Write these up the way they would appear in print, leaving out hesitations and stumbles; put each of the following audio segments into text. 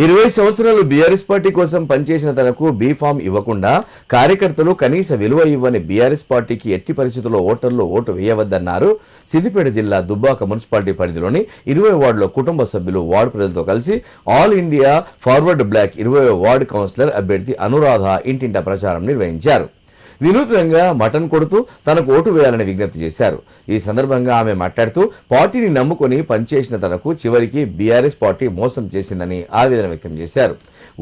20 సంవత్సరాలు BRS party కోసం పనిచేసిన తనకు బీఫామ్ ఇవ్వకుండా కార్యకర్తలు కనీస విలువ ఇవ్వని బీఆర్ఎస్ పార్టీకి ఎట్టి పరిస్థితుల్లో ఓటర్లు ఓటు వేయవద్దన్నారు. సిద్దిపేట జిల్లా దుబ్బాక మున్సిపాలిటీ పరిధిలోని 20 వార్డులో కుటుంబ సభ్యులు వార్డు ప్రజలతో కలిసి ఆల్ ఇండియా ఫార్వర్డ్ బ్లాక్ 20వ వార్డు కౌన్సిలర్ అభ్యర్థి అనురాధ ఇంటింటా ప్రచారం నిర్వహించారు. వినూత్నంగా మటన్ కొడుతూ తనకు ఓటు వేయాలని విజ్ఞప్తి చేశారు. ఈ సందర్భంగా ఆమె మాట్లాడుతూ పార్టీని నమ్ముకుని పనిచేసిన తనకు చివరికి బీఆర్ఎస్ పార్టీ మోసం చేసిందని ఆవేదన వ్యక్తం చేశారు.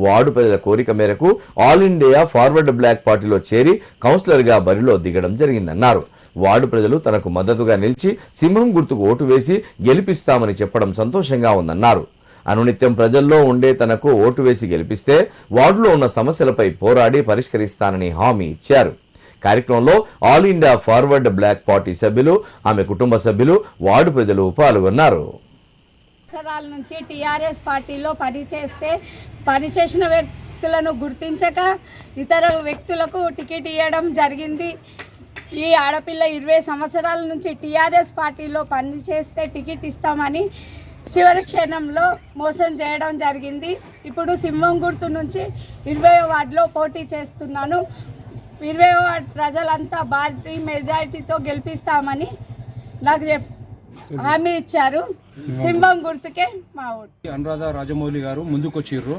వార్డు ప్రజల కోరిక మేరకు ఆల్ ఇండియా ఫార్వర్డ్ బ్లాక్ పార్టీలో చేరి కౌన్సిలర్గా బరిలో దిగడం జరిగిందన్నారు. వార్డు ప్రజలు తనకు మద్దతుగా నిలిచి సింహం గుర్తుకు ఓటు వేసి గెలిపిస్తామని చెప్పడం సంతోషంగా ఉందన్నారు. అనునిత్యం ప్రజల్లో ఉండే తనకు ఓటు వేసి గెలిపిస్తే వార్డులో ఉన్న సమస్యలపై పోరాడి పరిష్కరిస్తానని హామీ ఇచ్చారు. కార్యక్రమంలో All India forward Bloc party సభ్యులు, ఆమె కుటుంబ సభ్యులు, వార్డు ప్రజలు పాల్గొన్నారు. సంవత్సరాల నుంచి టీఆర్ఎస్ పార్టీలో పనిచేసిన వ్యక్తులను గుర్తించక ఇతర వ్యక్తులకు టికెట్ ఇవ్వడం జరిగింది. ఈ ఆడపిల్ల 20 సంవత్సరాల నుంచి టీఆర్ఎస్ పార్టీలో పనిచేస్తే టికెట్ ఇస్తామని చివరి క్షణంలో మోసం చేయడం జరిగింది. ఇప్పుడు సింహం గుర్తు నుంచి 20వ వార్డులో పోటీ చేస్తున్నాను. 20వ వార్డు ప్రజలంతా భారీ మెజారిటీతో గెలిపిస్తామని నాకు హామీ ఇచ్చారు. సింహం గుర్తుకే మా ఓటు. అనురాధ రాజమౌళి గారు ముందుకొచ్చిర్రు.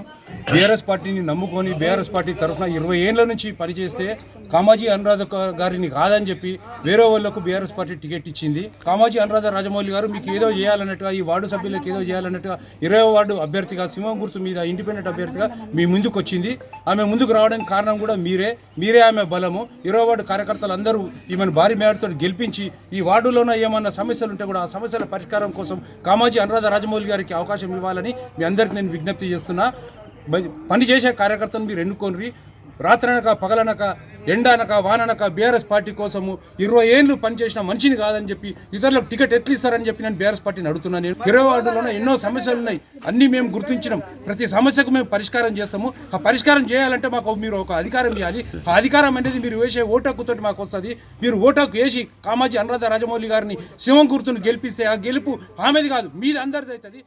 బీఆర్ఎస్ పార్టీని నమ్ముకొని బీఆర్ఎస్ పార్టీ తరఫున 20 ఏళ్ల నుంచి పనిచేస్తే కామాజీ అనురాధ గారిని కాదని చెప్పి వేరే వాళ్ళకు బీఆర్ఎస్ పార్టీ టికెట్ ఇచ్చింది. కామాజీ అనురాధ రాజమౌళి గారు మీకు ఏదో చేయాలన్నట్టుగా, ఈ వార్డు సభ్యులకు ఏదో చేయాలన్నట్టుగా 20వ వార్డు అభ్యర్థిగా సింహం గుర్తు మీద ఇండిపెండెంట్ అభ్యర్థిగా మీ ముందుకు వచ్చింది. ఆమె ముందుకు రావడానికి కారణం కూడా మీరే ఆమె బలము. 20వ వార్డు కార్యకర్తలు అందరూ ఈమెను భారీ మేడతో గెలిపించి ఈ వార్డులోనే ఏమన్నా సమస్యలు ఉంటే కూడా ఆ సమస్యల పరిష్కారం కోసం కామాజీ అనురాధ రాజమౌళి గారికి అవకాశం ఇవ్వాలని మీ అందరికీ నేను విజ్ఞప్తి చేస్తున్నా. పని చేసే కార్యకర్తను మీరు ఎన్నుకోండి. రాత్రనక పగలనక ఎండనక వాననక బీఆర్ఎస్ పార్టీ కోసము 20 ఏళ్ళు పనిచేసిన మనిషిని కాదని చెప్పి ఇతరులకు టికెట్ ఎట్లు ఇస్తారని చెప్పి నేను బీఆర్ఎస్ పార్టీని అడుగుతున్నాను. 20 వార్డులోనే ఎన్నో సమస్యలు ఉన్నాయి, అన్నీ మేము గుర్తించినాం. ప్రతి సమస్యకు మేము పరిష్కారం చేస్తాము. ఆ పరిష్కారం చేయాలంటే మాకు మీరు ఒక అధికారం ఇవ్వాలి. ఆ అధికారం అనేది మీరు వేసే ఓటక్కుతో మాకు వస్తుంది. మీరు ఓటకు వేసి కామాజీ అనురాధ రాజమౌళి గారిని సింహం గుర్తును గెలిపిస్తే ఆ గెలుపు ఆమెది కాదు, మీది అందరిది అవుతుంది.